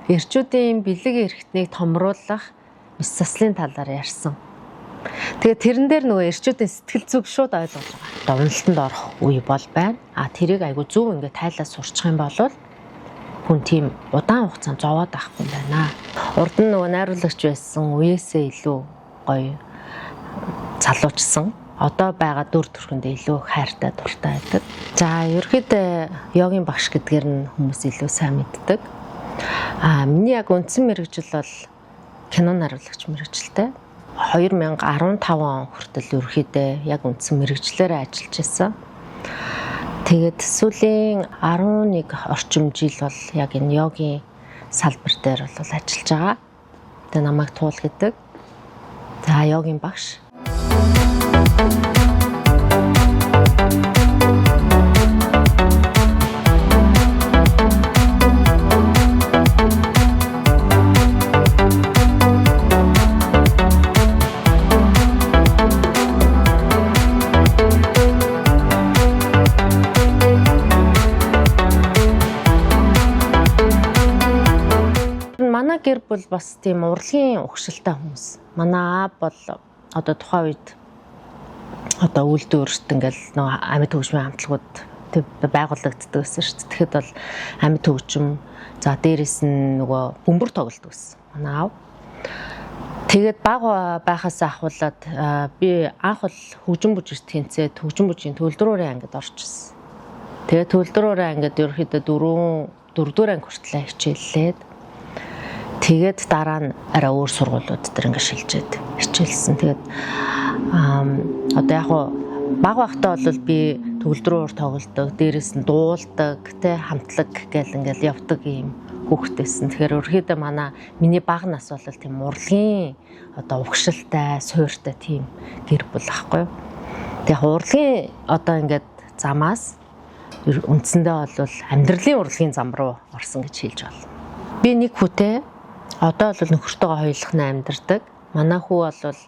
эрчүүдийн бэлэг эрхтнийг томруулах мэс заслын талаар ярьсан. Тэгээд тэрэн дээр нөгөө эрчүүдийн сэтгэл зүг шууд ойлгож байгаа. Довнолтонд орох үе бол байна. Тэрийг айгу зөв ингээд тайлаад сурчих юм бол хүн тийм удаан хугацаанд зовоод авахгүй юм байна. Урд нь нөгөө найруулагч байсан үеэсээ илүү гоё залуучсан. Одоо байгаа дүр төрхөнд илүү хайртай дуртай байдаг. За ерөөхдөө йогийн багш гэдгээр нь хүмүүс илүү сайн мэддэг. Миний яг үндсэн мэргэжил бол кино найруулагч мэргэжилтэй. 2015 он хүртэл ерөөхдөө яг үндсэн мэргэжлээрээ ажиллаж байсан. Тэгээд сүүлийн 11 орчим жил бол яг энэ йогийн салбар дээр бол ажиллаж байгаа. Тэгээд намайг Туул гэдэг. За йогийн багш. Манай гэр бүл бас тийм урлагийн угшилтай хүмүүс. Манай аав бол одоо тухайн үед одоо үйлдвэрт ингээл нөгөө амьд хөгжмийн хамтлагууд байгуулагддаг гэсэн шүү дээ. Тэгэхэд бол амьд хөгжим за дээрэс нь нөгөө бөмбөр тоглолдог гэсэн. Манай аав. Тэгээд бага байхаас ахуулаад би анх бол хөгжим бүжигт тэнцээд хөгжим бүжгийн төлөвлөрөөрийн ангид орчихсон. Тэгээд төлөвлөрөөрийн ангид ерөөхдөө 4-р анги хүртэл хичээллээд тэгээд дараа нь арай өөр сургуулиуд дээр ингээд шилжээд хичээлсэн. Тэгээд одоо яг бага байхдаа бол би төгөлдрөөр тоглодог, дээрэс нь дуулдаг, хамтлаг гэл ингээд явдаг юм хүүхдээсэн. Тэгэхээр ерөөхдөө миний бага нас бол тийм урлагийн одоо угшилтай, суйртай тийм гэр бүл ахгүй юу. Тэгээд урлагийн одоо ингээд замаас үндсэндээ бол амьдралын урлагийн зам руу орсон гэж хэлж байна. Би нэг хүүтэй одоо бол нөхөртөөгөө хоёулахна амьдардаг. Манай хүү бол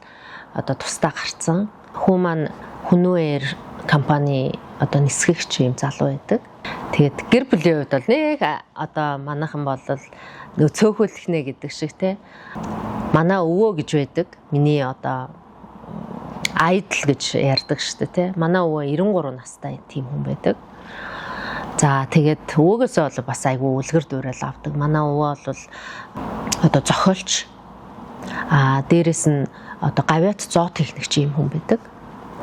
одоо тусдаа гарцсан. Хүү маань Хүнүүэр компани одоо нисгэгч юм залуу байдаг. Тэгээд гэр бүлийн хувьд бол нэг одоо манайхан бол нөө цөөхөлхнэ гэдэг шиг те. Манай өвөө гэж байдаг. Миний одоо айдл гэж ярьдаг шүү дээ те. Манай өвөө 93 настай тийм хүн байдаг. За тэгээд өвөөгөөсөө бол бас айгүй үлгэр дуурайл авдаг. Манай өвөө бол одоо зохиолч дээрэс нь одоо гавьяат зоо техникч юм хүн байдаг.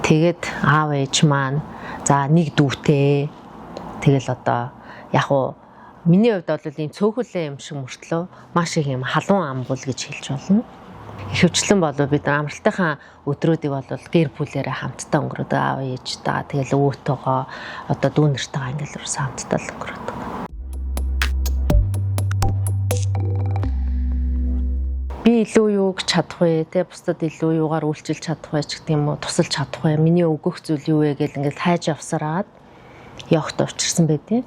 Тэгээд аав ээж маань за нэг дүүтэй. Тэгэл одоо яг уу миний хувьд бол ийм цөөхөлөө юм шиг мөртлөө маш их юм халуун амбул гэж хэлж болно. Ихэвчлэн бол бид амралтынхаа өдрүүдийг бол гэр бүлээрээ хамтдаа өнгөрөөдөг аав ээжтэй. Тэгэл өвөөтэйгөө одоо дүү нэртэйгээ ингээл хамтдаа л өнгөрөөдөг. Би илүү юуг чадах вэ те бусдад илүү юугаар үйлчилж чадах вэ ч гэдэг юм уу тусалж чадах вэ миний өгөх зүйл юу вэ гэл ингээл хайж явсараад явахт учирсан байдیں۔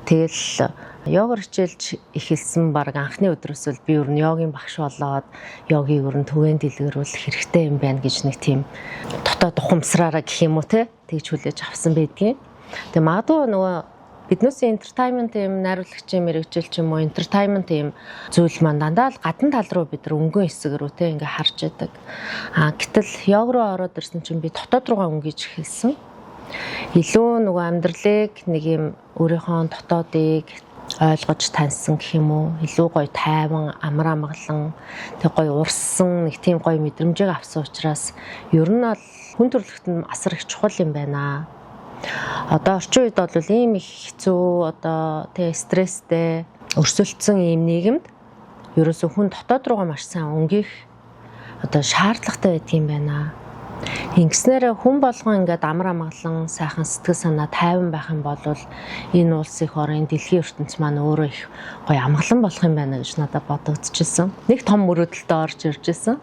Тэгэл йогоор хичээлж эхэлсэн баг анхны өдрөөс л би ер нь йогийн багш болоод йогийг ер нь түгээн дэлгэрүүлэх хэрэгтэй юм байна гэж нэг тийм дотоод ухамсараараа гэх юм уу те тэгж хүлээж авсан байдیں۔ Тэгээ магадгүй нөгөө биднээс entertainment юм найруулагчийн мэрэгжил ч юм уу entertainment юм зүйл маань дандаа л гадна тал руу бид нар өнгөн хэсэг рүү те ингээ харж яадаг. Гэтэл йог руу ороод ирсэн чинь би дотоод руугаа өнгөж эхэлсэн. Илүү нөгөө амьдралыг нэг юм өөрийнхөө дотоодыг ойлгож таньсан гэх юм уу илүү гоё тайван амар амгалан тэг гоё урссан нэг тийм гоё мэдрэмжийг авсан учраас ер нь бол хүн төрөлхтөнд асар их чухал юм байна. Одоо орчин үед бол ийм их хэцүү одоо тэг стресстэй өрсөлдсөн ийм нийгэмд ерөөсөө хүн дотоод руугаа маш сайн өнгөх одоо шаардлагатай байдаг юм байна. Ингэснээр хүн болгон ингээд амар амгалан сайхан сэтгэл санаа тайван байх юм бол энэ улс их орын дэлхийн ертөнц маань өөрөө их гоё амгалан болох юм байна гэж надад бодогдчихсэн. Нэг том мөрөөдөлтөд орж ирж байсан.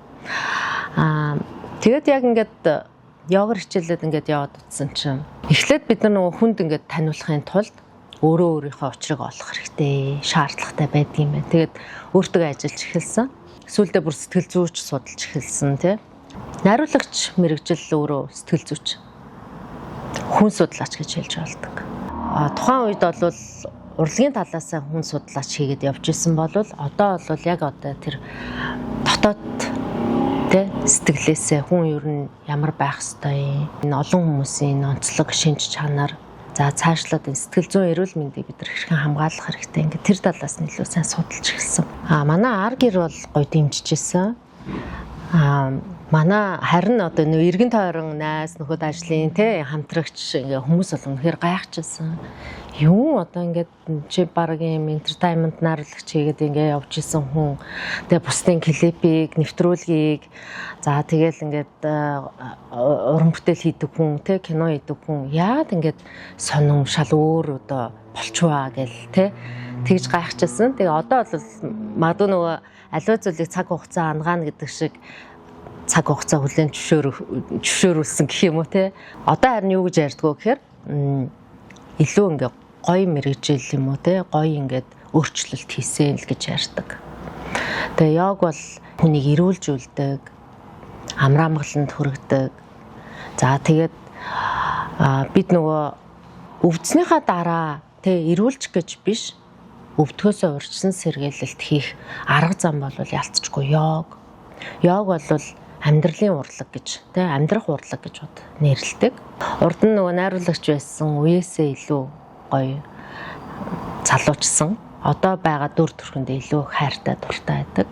Тэгээд яг ингээд йогоор хичээлээд ингээд яваад утсан чинь эхлээд бид нар нөгөө хүнд ингээд таниулахын тулд өөрийнхөө учрыг олох хэрэгтэй, шаардлагатай байдаг юм байна. Тэгээд өөртөө ажиллаж эхэлсэн. Сүүлдээ бүр сэтгэл зүйч судалж эхэлсэн тий. Найруулагч мэрэгжил өөрөө сэтгэл зүйч хүн судлаач гэж хэлж болдог. Тухайн үед бол урлагийн талаас хүн судлаач хийгээд явж исэн бол одоо бол яг одоо тэр дотоод тэ сэтгэлээсээ хүн ер нь ямар байх ёстой энэ олон хүмүүсийн онцлог шинж чанар за цаашлаад энэ сэтгэл зүйн эрүүл мэндийг бид хэрхэн хамгаалах хэрэгтэй ингээд тэр талаас нь илүү сайн судалж эхэлсэн. Манай ар гэр бол гоё дэмжижсэн. Манай харин одоо нөө эргэн тойрон найз нөхөд ажлын тэ хамтрагч ингээ хүмүүс бол үнэхээр гайхажсэн. Юу одоо ингээд чи баг юм entertainment найруулагч хийгээд ингээ явж исэн хүн. Тэгээ бусдын клипийг, нэвтрүүлгийг за тэгэл ингээд уран бүтээл хийдэг хүн, тэ кино хийдэг хүн яад ингээд сонин шал өөр одоо болчваа гэл тэ тэгж гайхажсэн. Тэгээ одоо бол магадгүй нөгөө аливаа зүйлийг цаг хугацаа ангаана гэдэг шиг цаг хугацаа хүлээн зөвшөөрүүлсэн гэх юм уу те. Одоо харин юу гэж ярьдгөө гэхээр илүү ингээ гоё мэрэгжил юм уу те. Гоё ингээд өөрчлөлт хийсэн л гэж ярьдаг. Тэгээ яг бол хүнийг эрүүлжүүлдэг, амраамгаланд хүргэдэг. За тэгээд бид нөгөө өвдснийхаа дараа те эрүүлж гэж биш өвдгөөсөө урьдчилан сэргийлэлт хийх арга зам бол ялцчихгүй йог. Йог бол амьдралын урлаг гэж тий амьдрах урлаг гэж бод нэрлэдэг. Урд нь нөгөө найруулагч байсан үеэсээ илүү гоё залуучсан. Одоо байгаа дүр төрхөндөө илүү хайртай дуртай байдаг.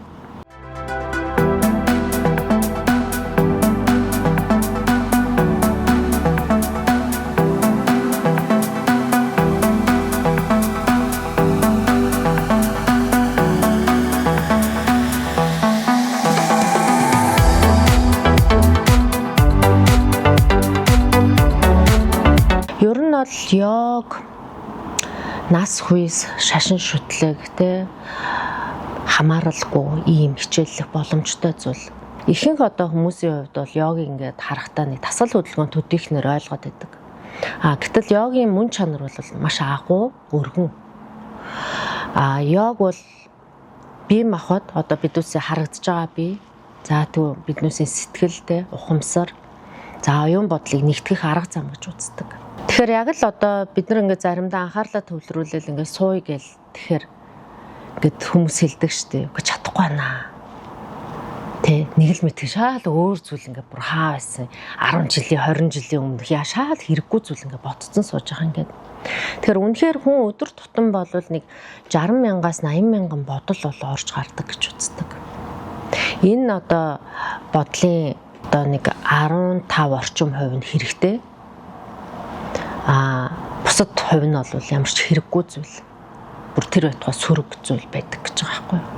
Йог нас хуйс шашин шүтлэг те хамааралгүй ийм хичээллэх боломжтой зүйл. Ихэнх одоо хүмүүсийн хувьд бол йогийг ингээд харахтаа нэг тасал хөдөлгөөн төдийхнэр ойлгоод байдаг. Гэтэл йогийн мөн чанар бол маш агуу, өргөн. Йог бол бие махбод одоо бидүүсээ харагдаж байгаа бие. За тэгвэл биднүүсийн сэтгэлтэй ухамсар, за оюун бодлыг нэгтгэх арга зам гэж үздэг. Тэгэхээр яг л одоо бид нар ингээд заримдаа анхаарлаа төвлөрүүлэл ингээд сууя гэл тэгэхээр ингээд хүмүүс хэлдэг штеп. Үгүй чадахгүй байна. Тэ нэг л мэдээ шаал өөр зүйл ингээд бүр хаа байсан 10 жилийн 20 жилийн өмнөх яа шаал хэрэггүй зүйл ингээд ботцсон сууж байгаа ингээд. Тэгэхээр үнэхээр хүн өдөр тутам болвол нэг 60 мянгаас 80 мянган бодол бол орж гардаг гэж үздэг. Энэ одоо бодлын одоо нэг 15 орчим хувь нь хэрэгтэй. Бусад хувь нь бол ямар ч хэрэггүй зүйл. Бүр тэр байтугай сөрөг зүйл байдаг гэж байгаа байхгүй юу.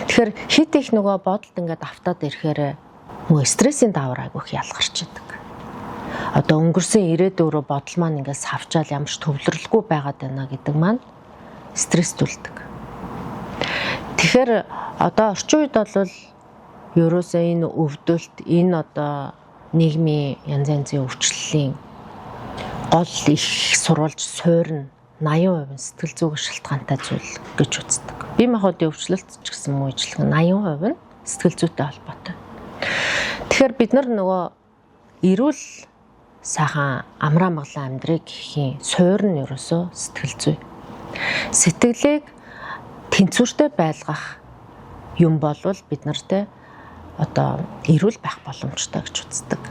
Тэгэхээр хит их нөгөө бодолд ингээд автаад ирэхээр нөгөө стрессийн давар айгүйх ялгарч идэг. Одоо өнгөрсөн ирээдүйрөө бодол маань ингээд савчаал ямар ч төвлөрөлгүй байгаад байна гэдэг маань стресс түлдэг. Тэгэхээр одоо орчин үед бол ерөөсөө энэ өвдөлт, энэ одоо нийгмийн янз янзын өвчлөлийн гол их сурвалж суурь нь 80% сэтгэл зүйн шалтгаантай зүйл гэж үздэг. Бие махбодын өвчлөлт ч гэсэн мүйжлэг 80% нь сэтгэл зүйтэй холбоотой. Тэгэхээр бид нар нөгөө эрүүл сайхан амраа маглан амьдрыг гэхийн суурь нь ерөөсөө сэтгэл зүй. Сэтгэлийг тэнцвэртэй байлгах юм болвол бид нартэй одоо эрүүл байх боломжтой гэж үздэг.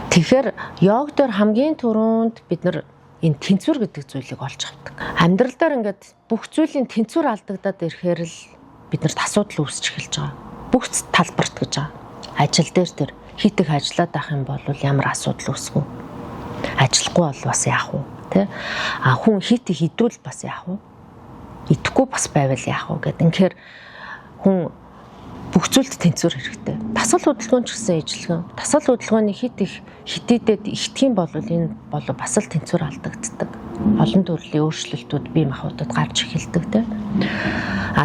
Тэгэхээр йог дээр хамгийн түрүүнд бид нар энэ тэнцвэр гэдэг зүйлийг олж авдаг. Амьдрал дээр ингээд бүх зүйлийн тэнцвэр алдагдаад ирэхээр л биднэрт асуудал үүсч эхэлж байгаа. Бүх талбарт гэж байгаа. Ажил дээр тэр хит их ажиллаад байх юм бол ямар асуудал үүсгүү. Ажиллахгүй бол бас яах вэ? Тэ? Хүн хит их идвэл бас яах вэ? Идэхгүй бас байвал яах вэ гэдэг. Инхээр хүн бүх зүйлд тэнцвэр хэрэгтэй. Тасал хөдөлгөөн ч гэсэн ижлэгэн. Тасал хөдөлгөөний хит их хитэдэд ихтгэн бол энэ бол бас л тэнцвэр алдагддаг. Олон төрлийн өөрчлөлтүүд бие махбодод гарч эхэлдэг тийм.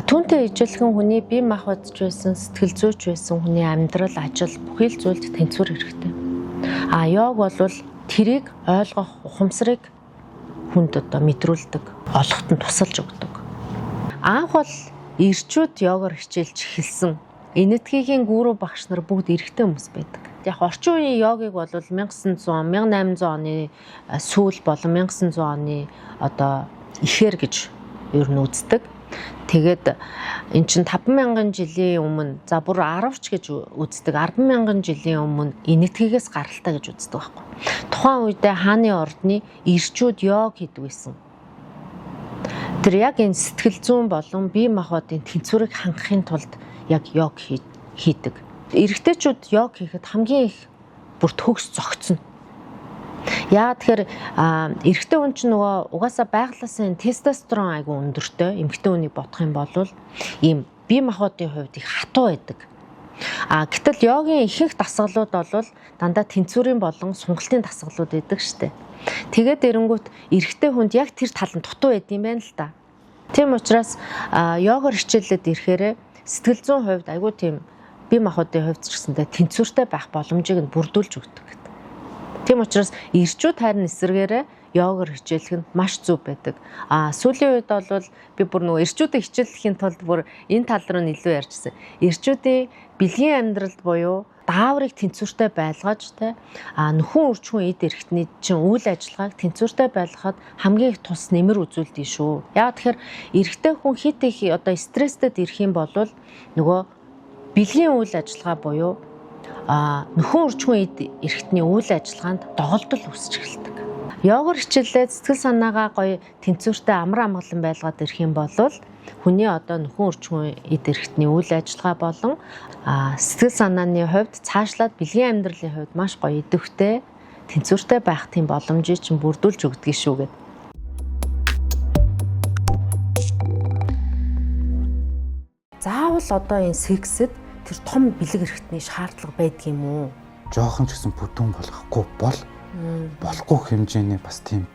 Түүнтэй ижлэгэн хүний бие махбод ч байсан, сэтгэл зүйч байсан хүний амьдрал, ажил бүхий л зүйлд тэнцвэр хэрэгтэй. Йог бол тэрийг ойлгох ухамсарыг хүнд одоо мэдрүүлдэг, олоход нь тусалж өгдөг. Анх бол ирчүүд йогоор хичээлж эхэлсэн. Энэтхэгийн гүрүү багш нар бүгд эрэгтэй хүмүүс байдаг. Яг орчин үеийн йогыг бол 1900, 1800 оны сүүл болон 1900 оны одоо ихэр гэж ер нь үздэг. Тэгээд эн чинь 50000 жилийн өмнө за бүр 10 ч гэж үздэг. 100000 жилийн өмнө энэтхэгээс гаралтай гэж үздэг байхгүй. Тухайн үедээ хааны ордны ирчүүд йог хийдэг байсан. Тэр яг энэ сэтгэл зүйн болон бие махбодын тэнцвэрийг хангахын тулд яг йог хийдэг. Эрэгтэйчүүд йог хийхэд хамгийн их бүр төгс зогцно. Яа тэгэхээр эрэгтэй хүн чинь нөгөө угаасаа байглаасаа тестостерон айгүй өндөртэй эмэгтэй хүнийг бодох юм бол ийм бие махбодын хувьд их хатуу байдаг. Гэтэл йогийн ихэнх дасгалууд бол дандаа тэнцвэрийн болон сунгалтын дасгалууд байдаг штэ. Тэгээд эрэнгүүт эрэгтэй хүнд яг тэр тал нь дутуу байд юм байна л да. Тийм учраас йогоор хичээлээд ирэхээр сэтгэл зүйн хувьд айгүй тийм бие махбодын хувьд ч гэсэндээ тэнцвэртэй байх боломжийг нь бүрдүүлж өгдөг. Тийм учраас ирчүүд харин эсвэргээрээ йогоор хичээлэх нь маш зөв байдаг. Сүүлийн үед бол би бүр нөгөө ирчүүдийг хичээлэхийн тулд бүр энэ тал руу илүү ярьжсэн. Ирчүүдийн бэлгийн амьдралд буюу дааврыг тэнцвэртэй байлгаж нөхөн үрчүүн эд эрхтний чинь үйл ажиллагааг тэнцвэртэй байлгахад хамгийн их тус нэмэр үзүүлдэг шүү. Яагаад тэгэхээр эрэгтэй хүн хит их одоо стресстэд ирэх юм бол нөгөө бэлгийн үйл ажиллагаа буюу нөхөн үрчүүн эд эрхтний үйл ажиллагаанд доголдол үүсч эхэлдэг. Йогоор хичээлээд сэтгэл санаагаа гоё тэнцвэртэй амар амгалан байлгаад ирэх юм бол хүний одоо нөхөн үрчүүн эд эрхтний үйл ажиллагаа болон сэтгэл санааны хувьд цаашлаад бэлгийн амьдралын хувьд маш гоё идэвхтэй тэнцвэртэй байх тийм боломжийг чинь бүрдүүлж өгдөг шүү гэд. Заавал одоо энэ сексэд тэр том бэлэг эрхтний шаардлага байдаг юм уу? Жохон ч гэсэн бүдүүн болгохгүй болохгүй хэмжээний бас тийм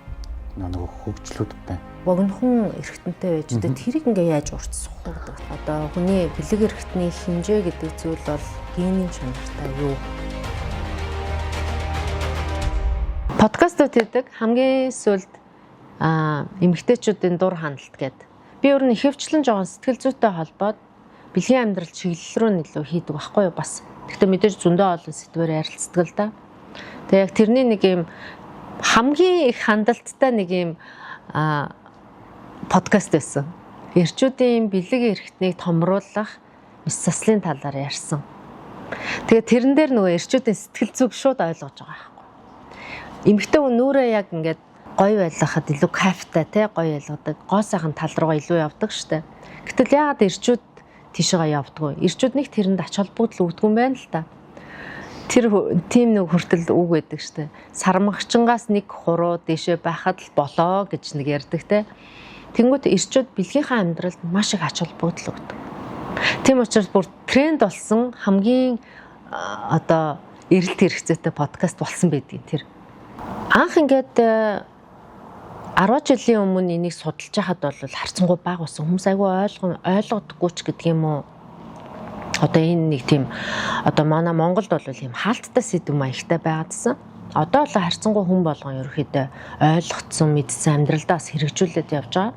нэг хөгжлүүд байна. Богинохон эрхтэнтэй байж дээ тэрийг ингээ яаж урт сухдаг. Одоо хүний бэлэг эрхтний хэмжээ гэдэг зүйл бол генийн чанартай юу? Подкастууд хийдэг хамгийн сүүлд эмэгтэйчүүдийн дур хандлт гэдэг. Би өөр нь ихэвчлэн жоохон сэтгэл зүйтэй холбоод бэлгийн амьдрал чиглэл рүү нэлээд хийдэг байхгүй юу бас. Гэхдээ мэдээж зөндөө олон сэдвээр ярилцдаг л да. Тэгээ яг тэрний нэг юм хамгийн их хандлттай нэг юм подкаст байсан. Эрчүүдийн бэлэг эрхтнийг томруулах мэс заслын талаар ярьсан. Тэгээ тэрэн дээр нөгөө эрчүүдийн сэтгэл зүг шууд ойлгож байгаа байхгүй. Эмэгтэй хүн нүрээ яг ингээд гоё байлгахад илүү кайфтай гоё ялгадаг. Гоо сайхан тал руугаа илүү явдаг штэ. Гэтэл яагаад эрчүүд тийшээ явдггүй. Ирчүүд нэг тэрэнд ач холбогдол өгдөг юм байна л та. Тэр тийм нэг хүртэл үг байдаг штэ. Сармагчингаас нэг хуруу дэшээ байхад л болоо гэж нэг ярьдаг те. Тэнгүүт ирчүүд бэлгийнхаа амьдралд маш их ач холбогдол өгдөг. Тийм учраас бүр тренд болсон хамгийн одоо эрэлт хэрэгцээтэй подкаст болсон байдгийг тэр. Анх ингээд 10 жилийн өмнө энийг судалж байхад бол харцангуй бага болсон. Хүмүүс айгүй ойлгодоггүй ч гэдэг юм уу. Одоо энэ нэг тийм одоо манай Монголд бол ийм хаалттай сэдв маягтай байгаадсан. Одоо л харцангуй хүн болгон ерөөхдөө ойлгоцсон, мэдсэн амьдралдаас хэрэгжүүлээд явж байгаа.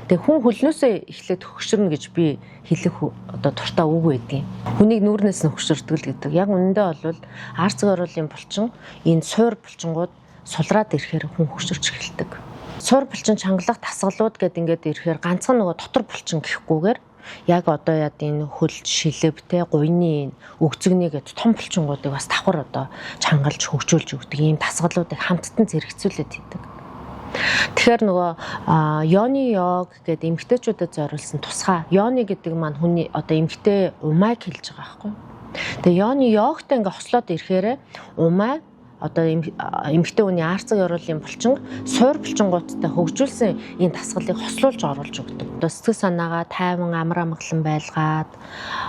Тэгээ хүн хөлнөөсөө эхлээд хөгшөрнө гэж би хэлэх одоо туртаа үг байдгийн. Хүнийг нүүрнээс нь хөгшөрдөг л гэдэг. Яг үнэндээ бол арц гөрөлийн булчин энэ суур булчингууд сулраад ирэхээр хүн хөгшөрч эхэлдэг. Суур булчин чангалах тасгалууд гэдэг ингээд ирэхээр ганцхан нөгөө дотор булчин гэхгүйгээр яг одоо яд энэ хөлж шилэвтэй гуйны өгзөгний гэд том булчингуудыг бас давхар одоо чангалж хөгжүүлж өгдөг ийм тасгалуудыг хамттан зэрэгцүүлээд хийдэг. Тэгэхээр нөгөө йоны йог гэдэг эмэгтэйчүүдэд зориулсан тусгай. Йоны гэдэг маань хүний одоо эмэгтэй умайг хэлж байгаа байхгүй. Тэгээ йоны йогтой ингээ хослоод ирэхээр умай одоо эмэгтэй хүний арцаг ёроолын булчин суур булчингуудтай хөгжүүлсэн энэ дасгалыг хослуулж оруулж өгдөг. Одоо сэтгэл санаагаа тайван амар амгалан байлгаад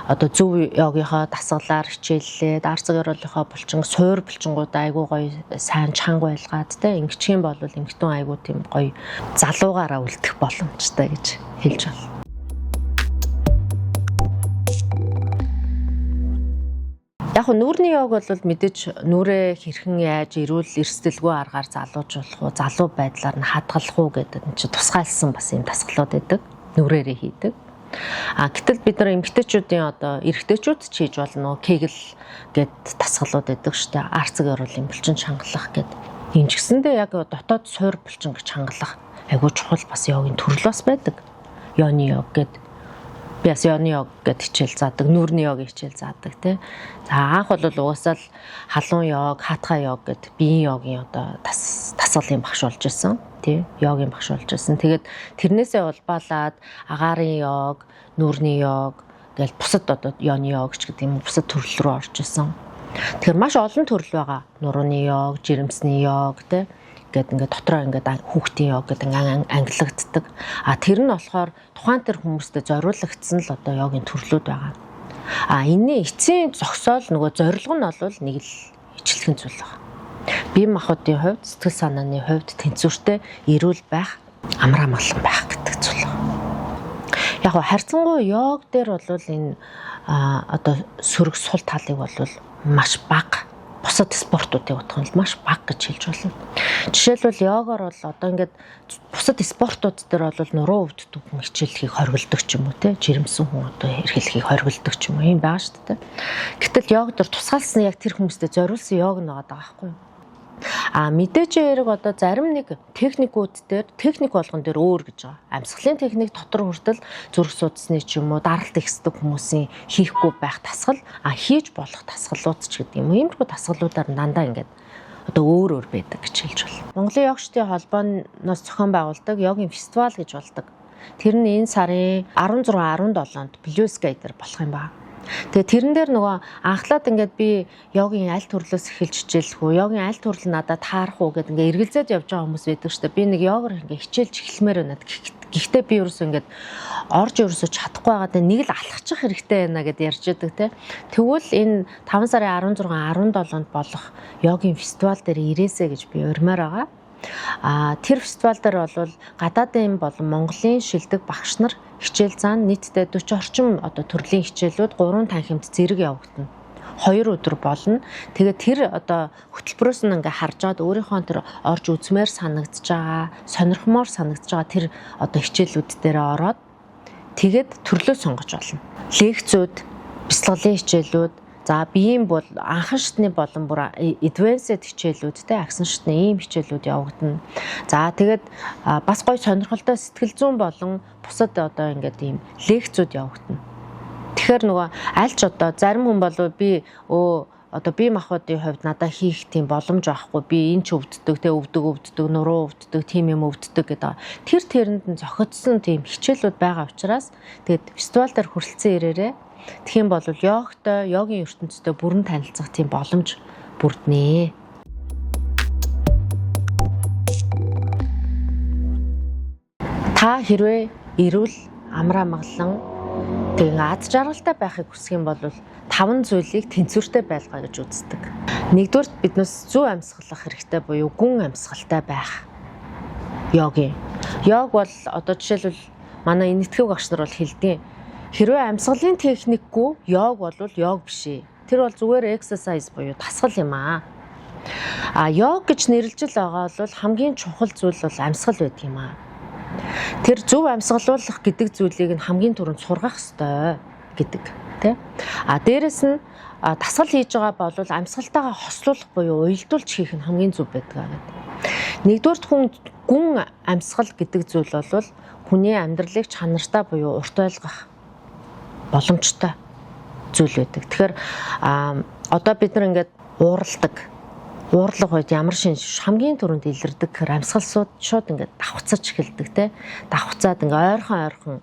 одоо зөв йогийнхоо дасгалаар хичээллээд арцаг ёроолынхоо булчин суур булчингууд айгүй гоё сайн чанга байлгаад те ингэчих юм бол эмэгтэн айгүй тийм гоё залуугаараа үлдэх боломжтой гэж хэлж байна. Яг нүүрний йог бол мэдээж нүрээ хэрхэн яаж эрүүл эрсдэлгүй аргаар залуужуулах уу, залуу байдлаар нь хадгалах уу гэдэг нь чи тусгайлсан бас юм дасгалууд байдаг. Нүрээрээ хийдэг. Гэтэл бид нар эмэгтэйчүүдийн одоо эрэгтэйчүүд ч хийж болно. Кегл гэд дасгалууд байдаг шүү дээ. Арцаг ёроолын булчин чангалах гэд. Энэ ч гэсэндээ яг дотоод суур булчин гэж чангалах айгуу чухал бас йогийн төрөл бас байдаг. Йоны йог гэдэг. Би бас йоны йог гэдэг хичээл заадаг, нүүрний йогийн хичээл заадаг тий. За анх бол угаасаа л халуун йог, хатха йог гэдэг биеийн йогийн одоо тасгалын багш болж исэн тий. Йогийн багш болж исэн. Тэгээд тэрнээсээ улбаалаад агаарын йог, нүүрний йог гэл бусад одоо йоны йогч гэдэг юм бусад төрөл рүү орж исэн. Тэгэхээр маш олон төрөл байгаа. Нурууны йог, жирэмсний йог тий. Гэт ингээд дотроо ингээд хүүхдийн йог гэдэг ангилагддаг. А тэр нь болохоор тухайн тэр хүмүүстэй зориулагдсан л одоо йогийн төрлүүд байгаа. А энэний эцсийн зогсоол нөгөө зорилго нь бол нэг л ижилхэн зүйл байна. Бие махбодын хувьд, сэтгэл санааны хувьд тэнцвэртэй эрүүл байх, амар амгалан байх гэдэг зүйл байна. Яг харьцангуй йог дээр бол энэ одоо сөрөг сул талыг бол маш бага. Бусад спортуудыг бодох нь маш бага гэж хэлж болно. Жишээлбэл йогоор бол одоо ингээд бусад спортууд дээр бол нуруу өвддөг хүн хичээлхийг хоригддог ч юм уу те жирэмсэн хүн одоо эрхлэхийг хоригддог ч юм уу юм байгаа шүү дээ. Гэтэл йог дээр тусгаалсан яг тэр хүмүүстэй зориулсан йог нь байгаа байхгүй юу? А мэдээж яриг одоо зарим нэг техникүүд дээр техник болгон дээр өөр гэж байгаа. Амьсгалын техник дотор хүртэл зүрх судасны ч юм уу даралт ихсдэг хүмүүсийн хийхгүй байх тасгал хийж болох тасгалууд ч гэдэг юм. Иймэрхүү тасгалуудаар дандаа ингээд одоо өөр байдаг гэж хэлж байна. Монголын йогчдын холбооноос зохион байгуулдаг йогийн фестивал гэж болдог. Тэр нь энэ сарын 16, 17-нд Blue Sky дээр болох юм байна. Тэгээ тэрэн дээр нөгөө анхлаад ингээд би йогийн аль төрлөөс эхэлж хичээлэх үү, йогийн аль төрөл надад таарах уу гэдэг ингээд эргэлзээд явж байгаа хүмүүс байдаг шүү дээ. Би нэг йогоор ингээд хичээлж эхлэмээр байна. Гэхдээ би ерөөсөө ингээд орж ерөөсөө чадахгүй байгаад нэг л алхачих хэрэгтэй байна гэд ярьж байдаг те. Тэгвэл энэ 5 сарын 16, 17-нд болох йогийн фестивал дээр ирээсэй гэж би урьмаар байгаа. Тэр фестивал дээр бол гадаадын болон Монголын шилдэг багш нар хичээл заан нийтдээ 40 орчим одоо төрлийн хичээлүүд 3 танхимд зэрэг явагдана. 2 өдөр болно. Тэгээд тэр одоо хөтөлбөрөөс нь ингээ харж аваад өөрийнхөө тэр орж үзмээр санагдж байгаа, сонирхмоор санагдж байгаа тэр одоо хичээлүүд дээр ороод тэгээд төрлөө сонгож болно. Лекцүүд, бяцлаглалын хичээлүүд, за биеийн бол анхан шатны болон бүр advanced хичээлүүдтэй агсан шатны ийм хичээлүүд явагдана. За тэгээд бас гоё сонирхолтой сэтгэл зүйн болон бусад одоо ингээд ийм лекцүүд явагдана. Тэгэхээр нөгөө альч одоо зарим хүн болов би одоо бие махбодын хувьд надад хийх тийм боломж байхгүй. Би энэ ч өвддөг, тэ өвдөг, нуруу өвддөг, тийм юм өвддөг гэдэг. Тэр тэрэнд нь зохицсон тийм хичээлүүд байгаа учраас тэгээд фестивал дээр хүрэлцэн ирээрээ. Тэгхийн бол йогтой, йогийн ертөнцтэй бүрэн танилцах тийм боломж бүрднэ. Та хэрвээ эрүүл, амар амгалан тэгээд аз жаргалтай байхыг хүсэх юм бол 5 зүйлийг тэнцвэртэй байлгаа гэж үздэг. Нэгдүгürt биднээс зөв амьсгалах хэрэгтэй буюу гүн амьсгалтай байх. Йогийн. Йог бол одоо жишээлбэл манай энэтхэг багш нар бол хэлдэг. Хэрвээ амьсгалын техникгүй йог бол йог биш ээ. Тэр бол зүгээр exercise буюу тасгал юм аа. Йог гэж нэрлэж байгаа бол хамгийн чухал зүйл бол амьсгал байдаг юм аа. Тэр зөв амьсгалуулах гэдэг зүйлийг нь хамгийн түрүүнд сургах ёстой гэдэг тий. Дээрэс нь тасгал хийж байгаа бол амьсгалтайгаа хослуулах буюу уялдуулж хийх нь хамгийн зөв байдаг гэдэг. Нэгдүгээр хүн гүн амьсгал гэдэг зүйл бол хүний амьдралыг чанартай буюу урт ойлгох боломжтой зүйл байдаг. Тэгэхээр одоо бид нар ингээд уурлах үед ямар шинж хамгийн түрүүнд илэрдэг гэхээр амьсгалсууд шууд ингээд давхцаж эхэлдэг те. Давхцаад ингээд ойрхон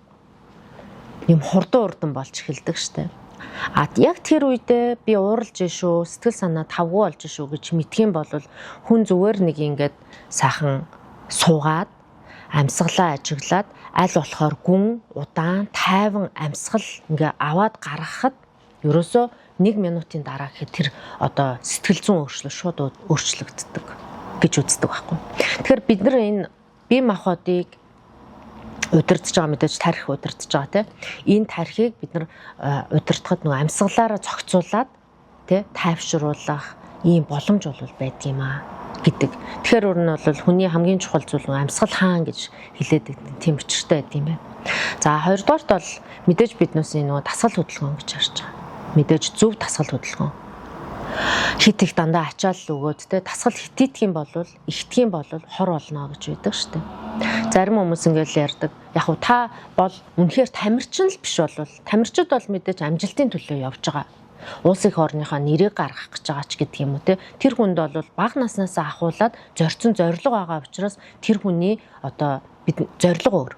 юм хурдан болж эхэлдэг штэ. Яг тэр үедээ би ууралж шүү, сэтгэл санаа тавгүй болж шүү гэж мэдхийн бол хүн зүгээр нэг ингээд сайхан суугаад амьсгалаа ажиглаад аль болохоор гүн, удаан, тайван амьсгал ингээ аваад гаргахад ерөөсөө 1 минутын дараа тэр одоо сэтгэл зүйн өөрчлөлт шууд өөрчлөгддөг гэж үздэг байхгүй. Тэгэхээр бид нар энэ бие махбодыг удирдах байгаа мэдээж тархи удирдах байгаа тийм. Энэ тархийг бид нар удирдахад нөгөө амьсгалаараа зохицуулаад тийм тайвшруулах ийм боломж бол байдаг юм аа гэдэг. Тэгэхээр өөр нь бол хүний хамгийн чухал зүйл нь амьсгал хаан гэж хэлээд тийм өчртэй байд юм байна. За хоёрдугаарт бол мэдээж биднээс нөгөө дасгал хөдөлгөөн гэж харж байгаа. Мэдээж зөв дасгал хөдөлгөөн. хит их дандаа ачаал өгөөд те тасгал хитийдэх юм бол ихтгэх юм бол хор болно гэж байдаг шүү дээ. Зарим хүмүүс ингээл ярьдаг. Яг уу та бол үнэхээр тамирчин л биш болвол тамирчид бол мэдээж амжилтын төлөө явж байгаа. Улс их орныхоо нэрийг гаргах гэж байгаа ч гэдэг юм уу те. Тэр хүнд бол бага наснаас ахуулаад зорьсон зорилго байгаа учраас тэр хүний одоо бид зорилго өөр.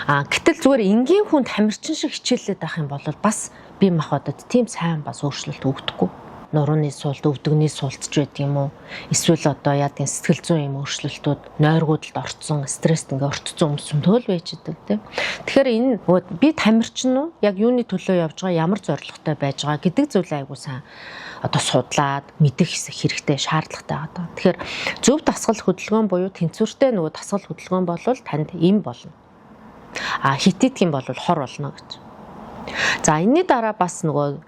Гэтэл зүгээр энгийн хүн тамирчин шиг хичээлээд байх юм бол бас бие махбодод тийм сайн бас өөрчлөлт өгдөхгүй. Нурууны суулт, өвдөгний суултч байдаг юм уу? Эсвэл одоо яадгийн сэтгэл зүйн юм өөрчлөлтүүд, нойргуудад орцсон, стресст ингээ орцсон хүмүүс төөл байж идэг тийм. Тэгэхээр энэ би тамирчин уу? Яг юуны төлөө явж байгаа, ямар зорилготой байж байгаа гэдэг зүйлээ айгуу сайн одоо судлаад мэдэх хэрэгтэй, шаардлагатай байгаа. Тэгэхээр зөв дасгал хөдөлгөөн буюу тэнцвэртэй нөгөө дасгал хөдөлгөөн бол танд им болно. Хитийдэх юм бол хор болно гэж. За энэний дараа бас нөгөө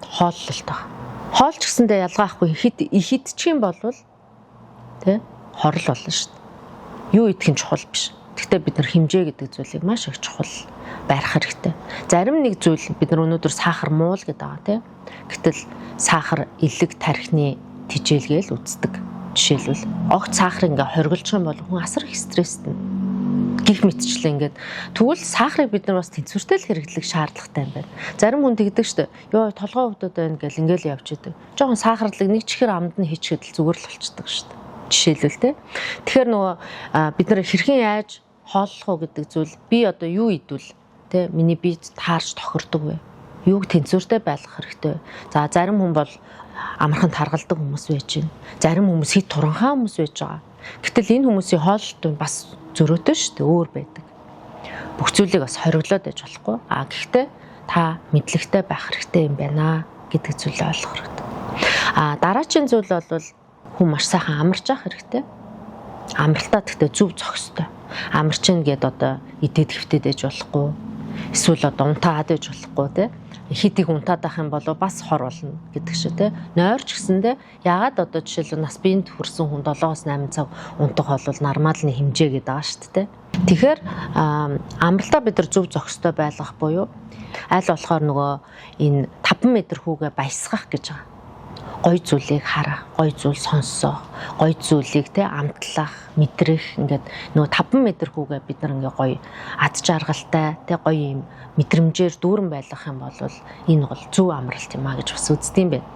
хооллолт байгаа. Хоол ч гэсэндээ ялгаахгүй идчих юм бол тий хорл болно шүү дээ. Юу идэх нь чухал биш. Гэхдээ бид нар хэмжээ гэдэг зүйлийг маш их чухал барих хэрэгтэй. Зарим нэг зүйл бид нар өнөөдөр сахар муул гэдэг байгаа тий. Гэтэл сахар элэг тархины тижээлгээл үздэг. Жишээлбэл огт сахар ингээ хоригдчих юм бол хүн асар их стресстэй. Гих мэтчлээ ингээд тэгвэл сахарыг бид нар бас тэнцвэртэй л хэрэглэх шаардлагатай юм байна. Зарим хүн тэгдэг штэ. Йоо толгой өвдөд байна гэл ингээл явж идэг. Жохон сахарлаг нэг чихэр амд нь хийчихэд л зүгээр л болчдөг штэ. Жишээлбэл те. Тэгэхээр нөгөө бид нар хэрхэн яаж хооллох уу гэдэг зүйл би одоо юу идвэл те миний бие таарч тохирдог вэ? Юуг тэнцвэртэй байлгах хэрэгтэй. За зарим хүн бол амархан таргалдаг хүмүүс байж байна. Зарим хүмүүс хит туранхаа хүмүүс байж байгаа. Гэтэл энэ хүмүүсийн хооллолт бас зөрөөтэй шүү дээ, өөр байдаг. Бүх зүйлийг бас хориглоод байж болохгүй. Гэхдээ та мэдлэгтэй байх хэрэгтэй юм байна гэдэг зүйлээ ойлгох хэрэгтэй. Дараагийн зүйл бол хүн маш сайхан амарч явах хэрэгтэй. Амралтаа гэхдээ зөв зохистой. Амарчин гээд одоо идэд хөвтөд ээж болохгүй. Эсвэл одоо унтаад ээж болохгүй те. Хитийг унтаад байх юм бол бас хор болно гэдэг шүү те. Нойрч гэсэндээ ягаад одоо жишээлбэл нас биед хүрсэн хүн 7-8 цаг унтах бол нормалны хэмжээ гэдэг байгаа шүү те. Тэгэхээр амралтаа бид нар зөв зохистой байлгах буюу аль болохоор нөгөө энэ 5 м хүүгээ баясгах гэж байгаа. Гой зүйлийг харах, гой зүйл сонсох, гой зүйлийг те амтлах, мэдрэх ингээд нөгөө 5 м хүүгээ бид нар ингээ гоё ад жаргалтай те гоё юм мэдрэмжээр дүүрэн байлгах юм бол энэ бол зөв амралт юм а гэж бас үздэм байна.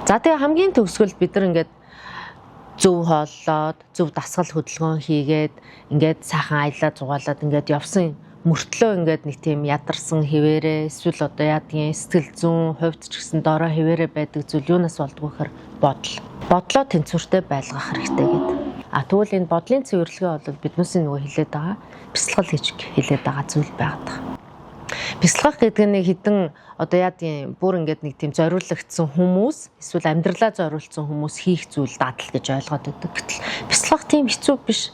За тэгээ хамгийн төгсгөл бид нар ингээд зөв хооллоод, зөв дасгал хөдөлгөөн хийгээд ингээд сайхан аялаа зугаалаад ингээд явсан мөртлөө ингээд нэг тийм ядарсан хിവэрэ эсвэл одоо яадгийн сэтгэл зүйн хувьд ч гэсэн дорой хിവэрэ байдаг зүйл юунаас болдгоо гэхээр бодлоо тэнцвэртэй байлгах хэрэгтэй гэдэг. Тэгвэл энэ бодлын цэвэрлэгээ бол биднээсээ нөгөө хилээд байгаа бясалгал гэж хилээд байгаа зүйл байгаад. Бясалгах гэдэг нь хідэн одоо яадгийн бүр ингээд нэг тийм зориулагдсан хүмүүс эсвэл амьдралаа зориулсан хүмүүс хийх зүйл дадал гэж ойлгоод байдаг. Гэтэл бясалгах тийм хэцүү биш.